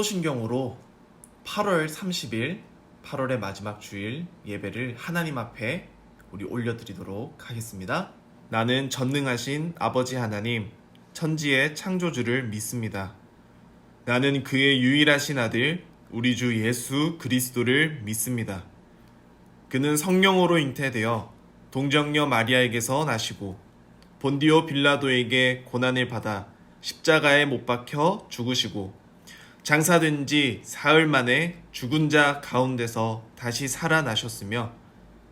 사도신경으로 8월 30일, 8월의 마지막 주일 예배를 하나님 앞에 우리 올려드리도록 하겠습니다. 나는 전능하신 아버지 하나님, 천지의 창조주를 믿습니다. 나는 그의 유일하신 아들, 우리 주 예수 그리스도를 믿습니다. 그는 성령으로 잉태되어 동정녀 마리아에게서 나시고 본디오 빌라도에게 고난을 받아 십자가에 못 박혀 죽으시고 장사된 지 사흘 만에 죽은 자 가운데서 다시 살아나셨으며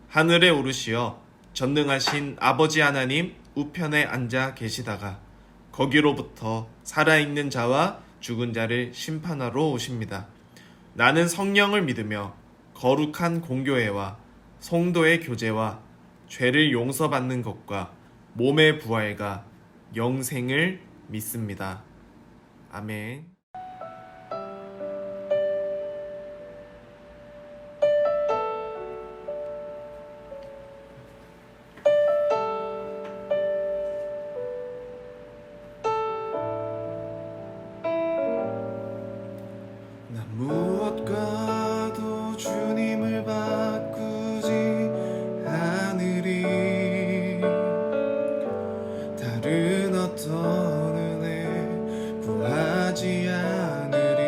하늘에 오르시어 전능하신 아버지 하나님 우편에 앉아 계시다가 거기로부터 살아있는 자와 죽은 자를 심판하러 오십니다. 나는 성령을 믿으며 거룩한 공교회와 성도의 교제와 죄를 용서받는 것과 몸의 부활과 영생을 믿습니다. 아멘. 나 무엇과도 주님을 바꾸지 않으리. 다른 어떤 은혜 구하지 않으리.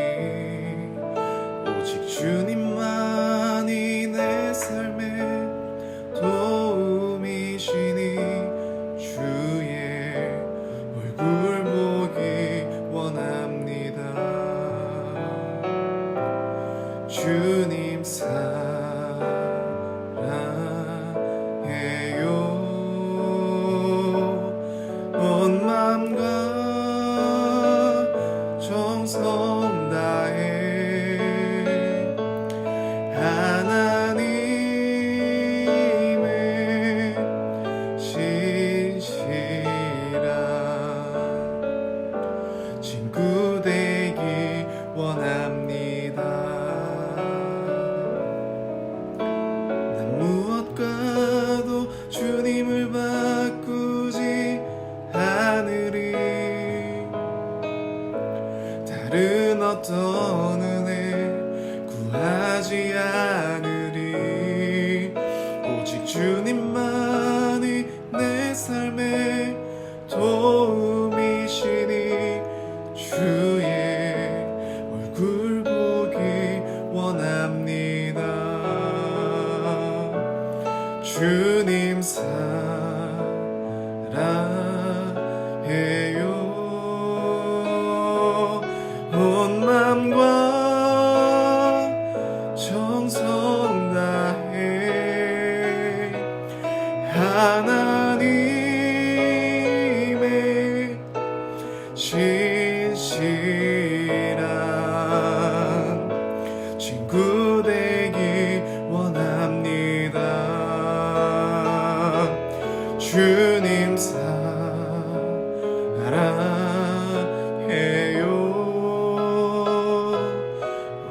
오직 주님만이 내 삶의 도움이시니 주의 얼굴 보기 원합니다. 주님 사랑해요. 온 마음과 정성 다해 하나님의 신실한 친구 되기 원합니다. 무엇과도 주님을 바꾸지 않으리. 다른 어떤 은혜 구하지 않으리. 오직 주님만이 내 삶의 도움이시니 주의 얼굴 보기 원합니다. 주님 사랑해요. 온 마음과 정성 다해 하나님의 신실한 친구 되기 원합니다. 주님 사랑해요.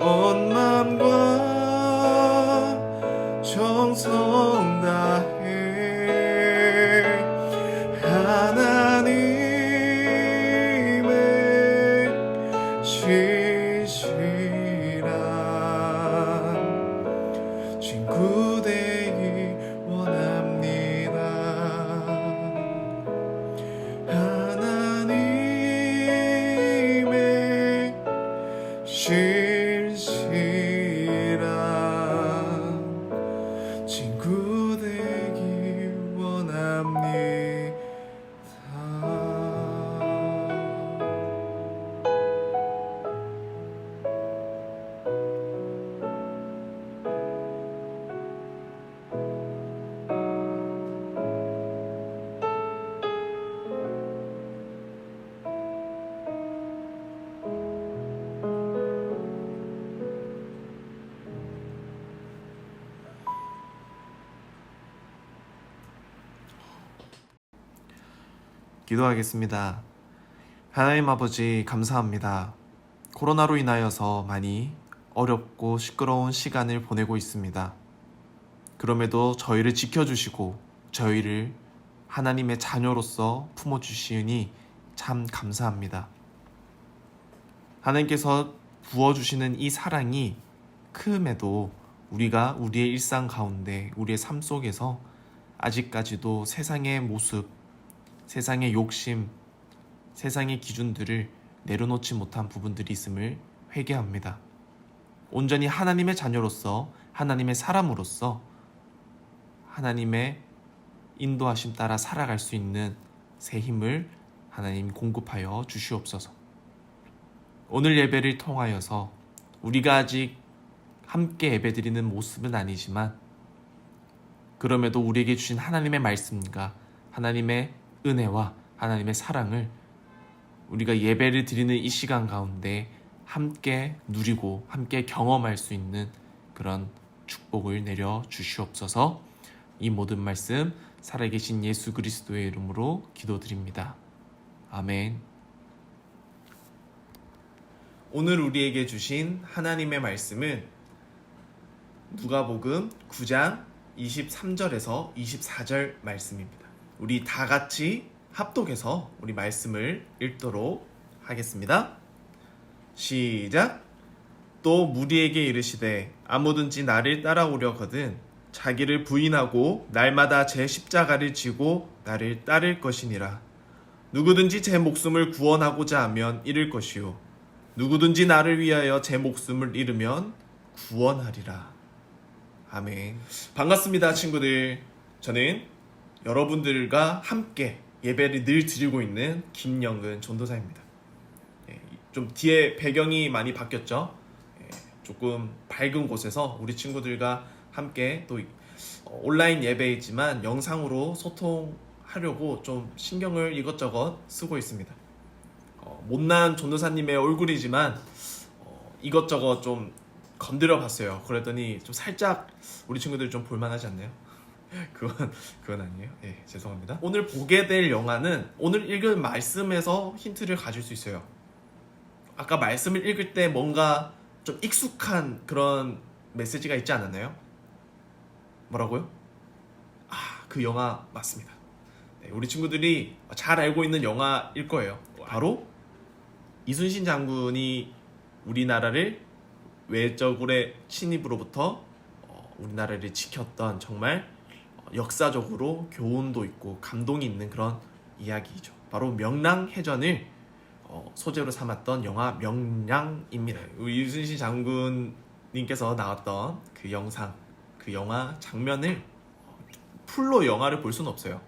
온 마음과 정성 다해 하나님의 신실한 친구 되기 원합니다. 하나님의 신실한 친구 되기 원합니다. 기도하겠습니다. 하나님 아버지 감사합니다. 코로나로 인하여서 많이 어렵고 시끄러운 시간을 보내고 있습니다. 그럼에도 저희를 지켜주시고 저희를 하나님의 자녀로서 품어주시니 참 감사합니다. 하나님께서 부어주시는 이 사랑이 크음에도 우리가 우리의 일상 가운데 우리의 삶 속에서 아직까지도 세상의 모습, 세상의 욕심, 세상의 기준들을 내려놓지 못한 부분들이 있음을 회개합니다. 온전히 하나님의 자녀로서, 하나님의 사람으로서 하나님의 인도하심 따라 살아갈 수 있는 새 힘을 하나님 공급하여 주시옵소서. 오늘 예배를 통하여서 우리가 아직 함께 예배드리는 모습은 아니지만 그럼에도 우리에게 주신 하나님의 말씀과 하나님의 은혜와 하나님의 사랑을 우리가 예배를 드리는 이 시간 가운데 함께 누리고 함께 경험할 수 있는 그런 축복을 내려 주시옵소서. 이 모든 말씀 살아계신 예수 그리스도의 이름으로 기도드립니다. 아멘. 오늘 우리에게 주신 하나님의 말씀은 누가복음 9장 23절에서 24절 말씀입니다. 우리 다 같이 합독해서 우리 말씀을 읽도록 하겠습니다. 시작. 또 무리에게 이르시되 아무든지 나를 따라오려거든 자기를 부인하고 날마다 제 십자가를 지고 나를 따를 것이니라. 누구든지 제 목숨을 구원하고자 하면 잃을 것이요 누구든지 나를 위하여 제 목숨을 잃으면 구원하리라. 아멘. 반갑습니다, 친구들. 저는 여러분들과 함께 예배를 늘 드리고 있는 김영근 전도사입니다. 좀 뒤에 배경이 많이 바뀌었죠. 조금 밝은 곳에서 우리 친구들과 함께 또 온라인 예배이지만 영상으로 소통하려고 좀 신경을 이것저것 쓰고 있습니다. 못난 전도사님의 얼굴이지만 이것저것 좀 건드려 봤어요. 그랬더니 좀 살짝 우리 친구들 좀 볼만하지 않나요? 그건 아니에요. 예, 죄송합니다. 오늘 보게 될 영화는 오늘 읽을 말씀에서 힌트를 가질 수 있어요. 아까 말씀을 읽을 때 뭔가 좀 익숙한 그런 메시지가 있지 않았나요? 뭐라고요? 그 영화 맞습니다. 네, 우리 친구들이 잘 알고 있는 영화일 거예요. 바로 이순신 장군이 우리나라를 외적의 침입으로부터 우리나라를 지켰던 정말 역사적으로 교훈도 있고 감동이 있는 그런 이야기죠. 바로 명랑해전을 소재로 삼았던 영화 명량입니다. 우리 이순신 장군님께서 나왔던 그 영상, 그 영화 장면을 풀로 영화를 볼 수는 없어요.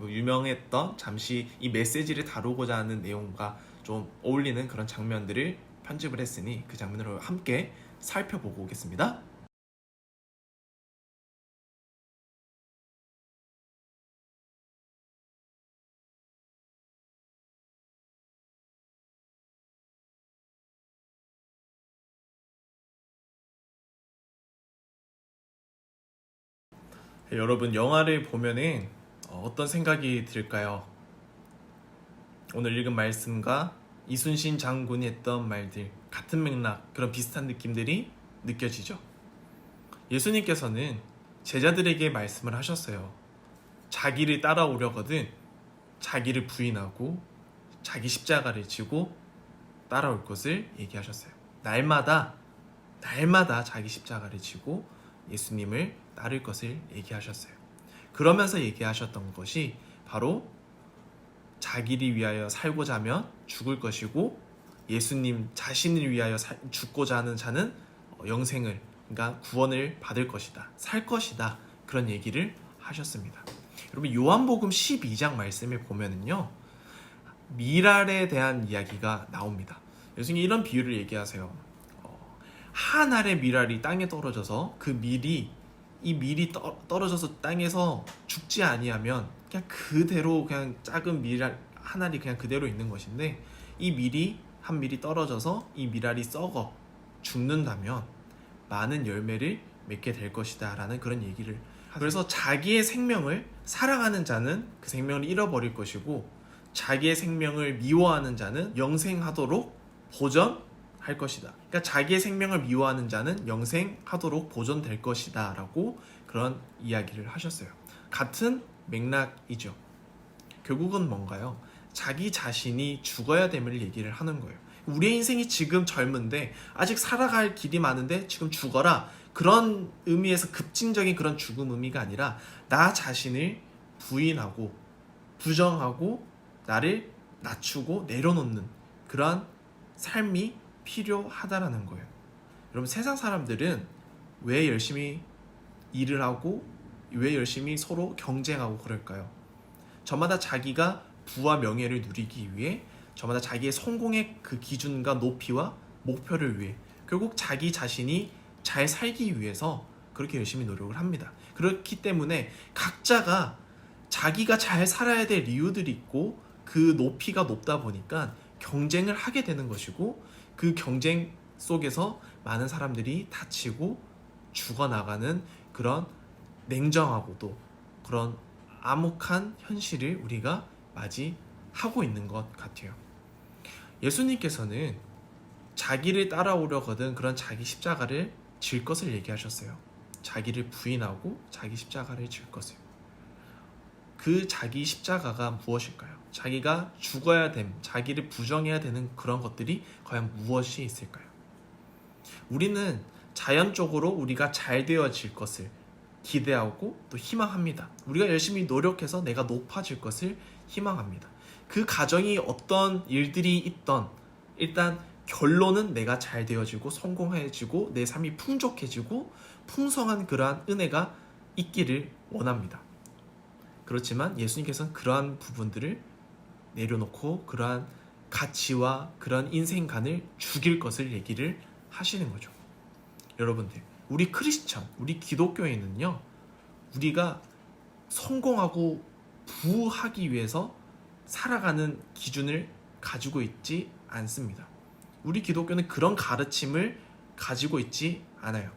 유명했던 잠시 이 메시지를 다루고자 하는 내용과 좀 어울리는 그런 장면들을 편집을 했으니 그 장면으로 함께 살펴보고 오겠습니다. 여러분, 영화를 보면은 어떤 생각이 들까요? 오늘 읽은 말씀과 이순신 장군이 했던 말들, 같은 맥락, 그런 비슷한 느낌들이 느껴지죠. 예수님께서는 제자들에게 말씀을 하셨어요. 자기를 따라오려거든 자기를 부인하고 자기 십자가를 지고 따라올 것을 얘기하셨어요. 날마다 자기 십자가를 지고 예수님을 따를 것을 얘기하셨어요. 그러면서 얘기하셨던 것이 바로 자기를 위하여 살고자 하면 죽을 것이고 예수님 자신을 위하여 죽고자 하는 자는 영생을, 그러니까 구원을 받을 것이다, 살 것이다, 그런 얘기를 하셨습니다. 여러분, 요한복음 12장 말씀을 보면은요, 미랄에 대한 이야기가 나옵니다. 예수님이 이런 비유를 얘기하세요. 한 알의 미랄이 땅에 떨어져서 이 밀이 떨어져서 땅에서 죽지 아니하면 그냥 그대로 그냥 작은 미랄 한 알이 그냥 그대로 있는 것인데, 이 한 밀이 떨어져서 이 미랄이 썩어 죽는다면 많은 열매를 맺게 될 것이다 라는 그런 얘기를 하세요. 그래서 자기의 생명을 사랑하는 자는 그 생명을 잃어버릴 것이고 자기의 생명을 미워하는 자는 영생하도록 보전할 것이다. 그러니까 자기의 생명을 미워하는 자는 영생하도록 보존될 것이다 라고 그런 이야기를 하셨어요. 같은 맥락이죠. 결국은 뭔가요? 자기 자신이 죽어야 됨을 얘기를 하는 거예요. 우리의 인생이 지금 젊은데 아직 살아갈 길이 많은데 지금 죽어라, 그런 의미에서 급진적인 그런 죽음 의미가 아니라 나 자신을 부인하고 부정하고 나를 낮추고 내려놓는 그러한 삶이 필요하다라는 거예요. 여러분, 세상 사람들은 왜 열심히 일을 하고 왜 열심히 서로 경쟁하고 그럴까요? 저마다 자기가 부와 명예를 누리기 위해, 저마다 자기의 성공의 그 기준과 높이와 목표를 위해, 결국 자기 자신이 잘 살기 위해서 그렇게 열심히 노력을 합니다. 그렇기 때문에 각자가 자기가 잘 살아야 될 이유들이 있고 그 높이가 높다 보니까 경쟁을 하게 되는 것이고, 그 경쟁 속에서 많은 사람들이 다치고 죽어나가는 그런 냉정하고도 그런 암묵한 현실을 우리가 맞이하고 있는 것 같아요. 예수님께서는 자기를 따라오려거든 그런 자기 십자가를 질 것을 얘기하셨어요. 자기를 부인하고 자기 십자가를 질 것을. 그 자기 십자가가 무엇일까요? 자기가 죽어야 됨, 자기를 부정해야 되는 그런 것들이 과연 무엇이 있을까요? 우리는 자연적으로 우리가 잘 되어질 것을 기대하고 또 희망합니다. 우리가 열심히 노력해서 내가 높아질 것을 희망합니다. 그 과정이 어떤 일들이 있던 일단 결론은 내가 잘 되어지고 성공해지고 내 삶이 풍족해지고 풍성한 그러한 은혜가 있기를 원합니다. 그렇지만 예수님께서는 그러한 부분들을 내려놓고 그러한 가치와 그런 인생관을 죽일 것을 얘기를 하시는 거죠. 여러분들, 우리 크리스천, 우리 기독교인은요, 우리가 성공하고 부하기 위해서 살아가는 기준을 가지고 있지 않습니다. 우리 기독교는 그런 가르침을 가지고 있지 않아요.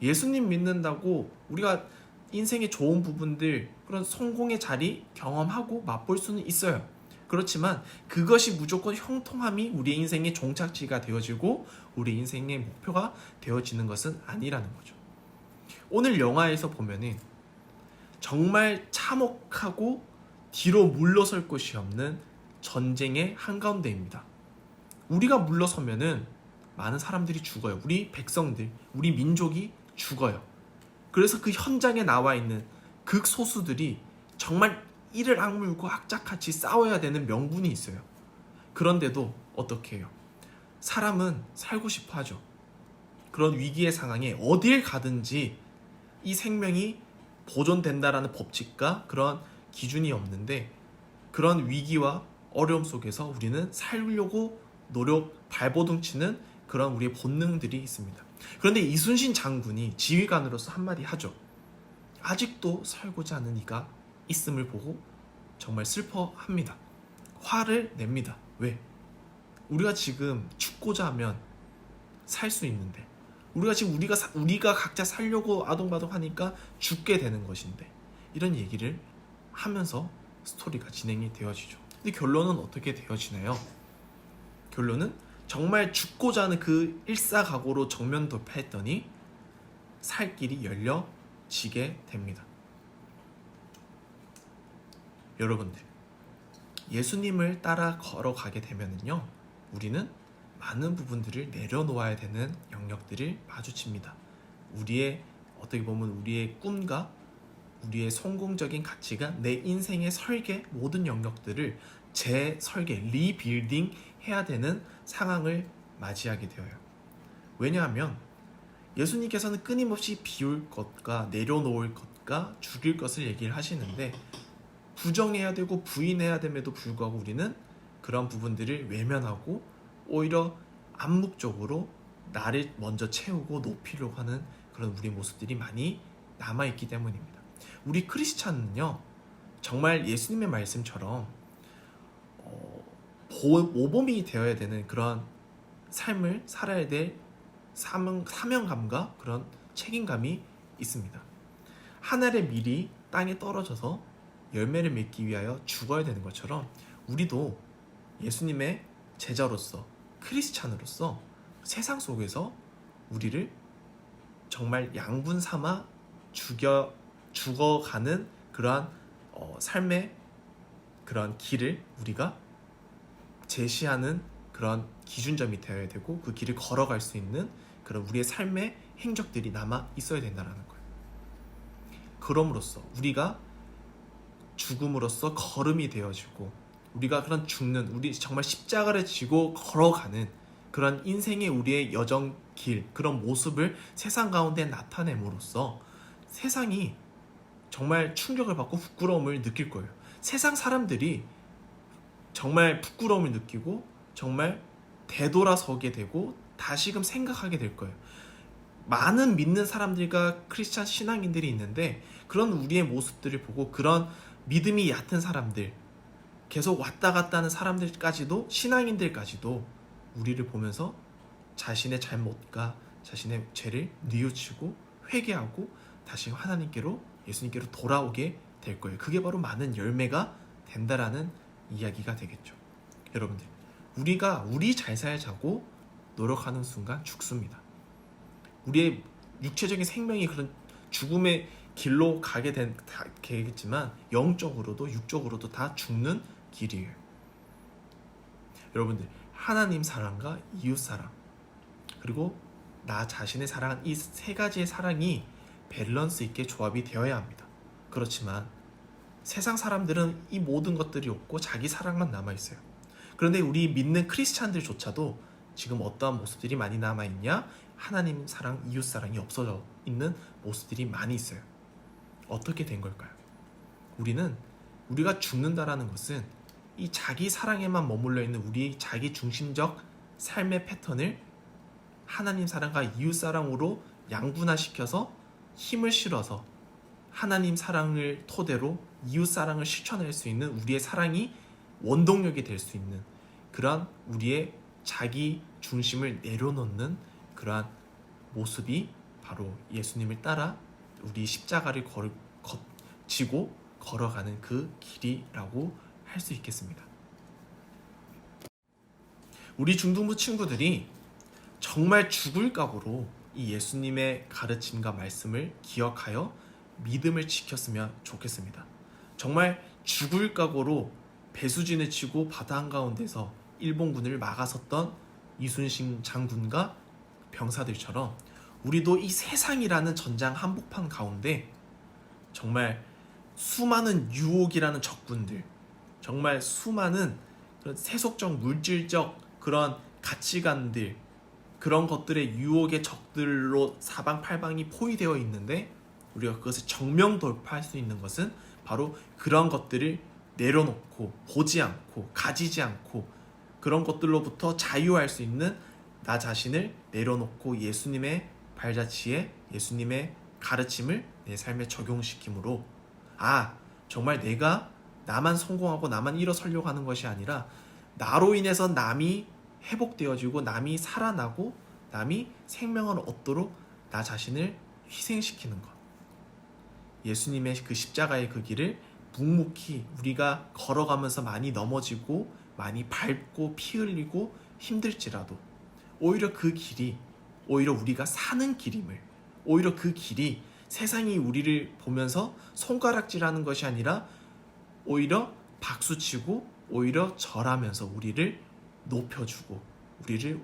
예수님 믿는다고 우리가 인생의 좋은 부분들, 그런 성공의 자리 경험하고 맛볼 수는 있어요. 그렇지만 그것이 무조건 형통함이 우리 인생의 종착지가 되어지고 우리 인생의 목표가 되어지는 것은 아니라는 거죠. 오늘 영화에서 보면은 정말 참혹하고 뒤로 물러설 곳이 없는 전쟁의 한가운데입니다. 우리가 물러서면은 많은 사람들이 죽어요. 우리 백성들, 우리 민족이 죽어요. 그래서 그 현장에 나와 있는 극소수들이 정말 이를 악물고 악착같이 싸워야 되는 명분이 있어요. 그런데도 어떻게 해요? 사람은 살고 싶어 하죠. 그런 위기의 상황에 어딜 가든지 이 생명이 보존된다라는 법칙과 그런 기준이 없는데, 그런 위기와 어려움 속에서 우리는 살려고 노력, 발버둥 치는 그런 우리의 본능들이 있습니다. 그런데 이순신 장군이 지휘관으로서 한마디 하죠. 아직도 살고자 하는 이가 있음을 보고 정말 슬퍼합니다. 화를 냅니다. 왜? 우리가 지금 죽고자 하면 살 수 있는데, 우리가 지금 우리가 각자 살려고 아동바동 하니까 죽게 되는 것인데, 이런 얘기를 하면서 스토리가 진행이 되어지죠. 근데 결론은 어떻게 되어지나요? 결론은 정말 죽고자 하는 그 일사각오로 정면 돌파했더니 살 길이 열려지게 됩니다. 여러분들, 예수님을 따라 걸어가게 되면은요, 우리는 많은 부분들을 내려놓아야 되는 영역들을 마주칩니다. 우리의, 어떻게 보면 우리의 꿈과 우리의 성공적인 가치가 내 인생의 설계, 모든 영역들을 재설계, 리빌딩 해야 되는 상황을 맞이하게 되어요. 왜냐하면 예수님께서는 끊임없이 비울 것과 내려놓을 것과 죽일 것을 얘기를 하시는데, 부정해야 되고 부인해야 됨에도 불구하고 우리는 그런 부분들을 외면하고 오히려 암묵적으로 나를 먼저 채우고 높이려고 하는 그런 우리 모습들이 많이 남아있기 때문입니다. 우리 크리스찬은요, 정말 예수님의 말씀처럼 모범이 되어야 되는 그런 삶을 살아야 될 사명감과 그런 책임감이 있습니다. 하늘의 밀이 땅에 떨어져서 열매를 맺기 위하여 죽어야 되는 것처럼 우리도 예수님의 제자로서, 크리스찬으로서 세상 속에서 우리를 정말 양분 삼아 죽어가는 그러한 삶의 그런 길을 우리가 제시하는 그런 기준점이 되어야 되고 그 길을 걸어갈 수 있는 그런 우리의 삶의 행적들이 남아 있어야 된다는 거예요. 그럼으로써 우리가 죽음으로써 걸음이 되어지고 우리가 그런 죽는 우리 정말 십자가를 지고 걸어가는 그런 인생의 우리의 여정 길 그런 모습을 세상 가운데 나타냄으로써 세상이 정말 충격을 받고 부끄러움을 느낄 거예요. 세상 사람들이 정말 부끄러움을 느끼고 정말 되돌아서게 되고 다시금 생각하게 될 거예요. 많은 믿는 사람들과 크리스찬 신앙인들이 있는데 그런 우리의 모습들을 보고 그런 믿음이 얕은 사람들 계속 왔다 갔다 하는 사람들까지도 신앙인들까지도 우리를 보면서 자신의 잘못과 자신의 죄를 뉘우치고 회개하고 다시 하나님께로 예수님께로 돌아오게 될 거예요. 그게 바로 많은 열매가 된다라는 이야기가 되겠죠. 여러분들 우리가 우리 잘 살자고 노력하는 순간 죽습니다. 우리의 육체적인 생명이 그런 죽음의 길로 가게 되겠지만 영적으로도 육적으로도 다 죽는 길이에요. 여러분들 하나님 사랑과 이웃 사랑 그리고 나 자신의 사랑 이 세 가지의 사랑이 밸런스 있게 조합이 되어야 합니다. 그렇지만 세상 사람들은 이 모든 것들이 없고 자기 사랑만 남아있어요. 그런데 우리 믿는 크리스찬들조차도 지금 어떠한 모습들이 많이 남아있냐? 하나님 사랑, 이웃 사랑이 없어져 있는 모습들이 많이 있어요. 어떻게 된 걸까요? 우리가 죽는다라는 것은 이 자기 사랑에만 머물러 있는 우리 자기 중심적 삶의 패턴을 하나님 사랑과 이웃 사랑으로 양분화시켜서 힘을 실어서 하나님 사랑을 토대로 이웃 사랑을 실천할 수 있는 우리의 사랑이 원동력이 될 수 있는 그러한 우리의 자기 중심을 내려놓는 그러한 모습이 바로 예수님을 따라 우리 십자가를 지고 걸어가는 그 길이라고 할 수 있겠습니다. 우리 중등부 친구들이 정말 죽을 각오로 이 예수님의 가르침과 말씀을 기억하여 믿음을 지켰으면 좋겠습니다. 정말 죽을 각오로 배수진을 치고 바다 한가운데서 일본군을 막아섰던 이순신 장군과 병사들처럼 우리도 이 세상이라는 전장 한복판 가운데 정말 수많은 유혹이라는 적군들, 정말 수많은 그런 세속적 물질적 그런 가치관들, 그런 것들의 유혹의 적들로 사방팔방이 포위되어 있는데 우리가 그것을 정면 돌파할 수 있는 것은 바로 그런 것들을 내려놓고 보지 않고 가지지 않고 그런 것들로부터 자유할 수 있는 나 자신을 내려놓고 예수님의 발자취에 예수님의 가르침을 내 삶에 적용시킴으로 정말 내가 나만 성공하고 나만 일어서려고 하는 것이 아니라 나로 인해서 남이 회복되어지고 남이 살아나고 남이 생명을 얻도록 나 자신을 희생시키는 것. 예수님의 그 십자가의 그 길을 묵묵히 우리가 걸어가면서 많이 넘어지고 많이 밟고 피 흘리고 힘들지라도 오히려 그 길이 오히려 우리가 사는 길임을 오히려 그 길이 세상이 우리를 보면서 손가락질하는 것이 아니라 오히려 박수치고 오히려 절하면서 우리를 높여주고 우리를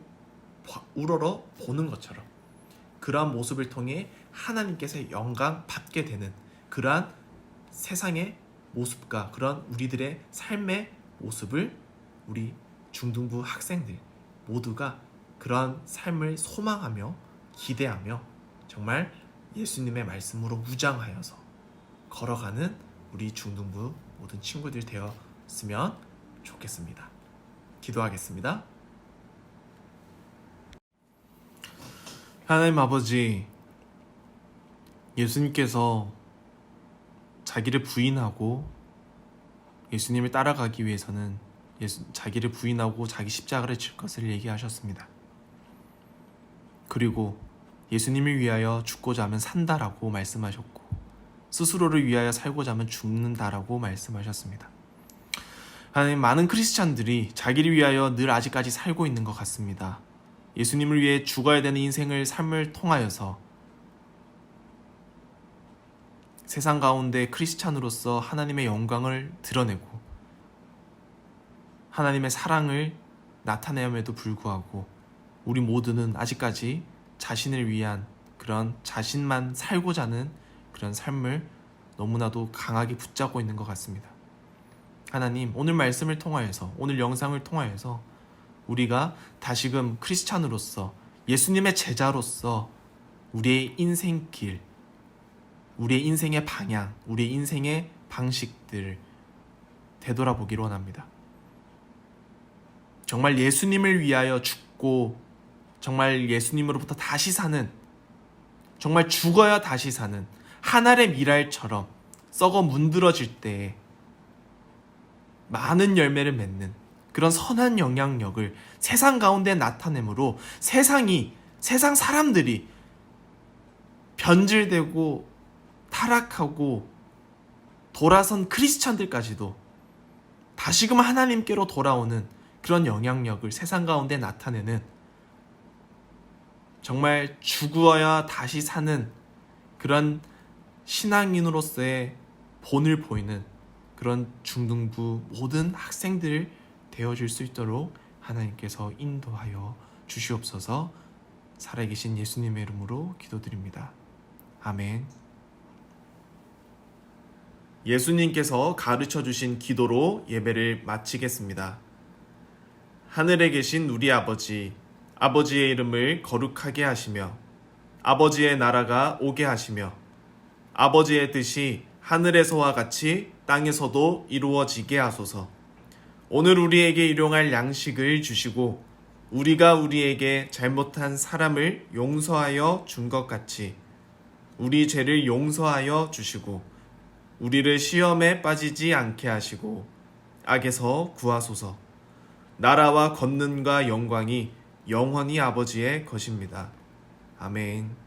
우러러 보는 것처럼 그러한 모습을 통해 하나님께서 영광 받게 되는 그러한 세상의 모습과 그런 우리들의 삶의 모습을 우리 중등부 학생들 모두가 그러한 삶을 소망하며 기대하며 정말 예수님의 말씀으로 무장하여서 걸어가는 우리 중등부 모든 친구들 되었으면 좋겠습니다. 기도하겠습니다. 하나님 아버지, 예수님께서 자기를 부인하고 예수님을 따라가기 위해서는 자기를 부인하고 자기 십자가를 질 것을 얘기하셨습니다. 그리고 예수님을 위하여 죽고자 하면 산다라고 말씀하셨고 스스로를 위하여 살고자 하면 죽는다라고 말씀하셨습니다. 하나님, 많은 크리스찬들이 자기를 위하여 늘 아직까지 살고 있는 것 같습니다. 예수님을 위해 죽어야 되는 인생을 삶을 통하여서 세상 가운데 크리스찬으로서 하나님의 영광을 드러내고 하나님의 사랑을 나타내음에도 불구하고 우리 모두는 아직까지 자신을 위한 그런 자신만 살고자 하는 그런 삶을 너무나도 강하게 붙잡고 있는 것 같습니다. 하나님, 오늘 말씀을 통하여서, 오늘 영상을 통하여서 우리가 다시금 크리스찬으로서, 예수님의 제자로서 우리의 인생길, 우리의 인생의 방향, 우리의 인생의 방식들을 되돌아보기를 원합니다. 정말 예수님을 위하여 죽고 정말 예수님으로부터 다시 사는, 정말 죽어야 다시 사는 한 알의 밀알처럼 썩어 문드러질 때에 많은 열매를 맺는 그런 선한 영향력을 세상 가운데 나타내므로 세상 사람들이 변질되고 타락하고 돌아선 크리스찬들까지도 다시금 하나님께로 돌아오는 그런 영향력을 세상 가운데 나타내는, 정말 죽어야 다시 사는 그런 신앙인으로서의 본을 보이는 그런 중등부 모든 학생들 되어줄 수 있도록 하나님께서 인도하여 주시옵소서. 살아계신 예수님의 이름으로 기도드립니다. 아멘. 예수님께서 가르쳐주신 기도로 예배를 마치겠습니다. 하늘에 계신 우리 아버지, 아버지의 이름을 거룩하게 하시며 아버지의 나라가 오게 하시며 아버지의 뜻이 하늘에서와 같이 땅에서도 이루어지게 하소서. 오늘 우리에게 일용할 양식을 주시고 우리가 우리에게 잘못한 사람을 용서하여 준 것 같이 우리 죄를 용서하여 주시고 우리를 시험에 빠지지 않게 하시고 악에서 구하소서. 나라와 권능과 영광이 영원히 아버지의 것입니다. 아멘.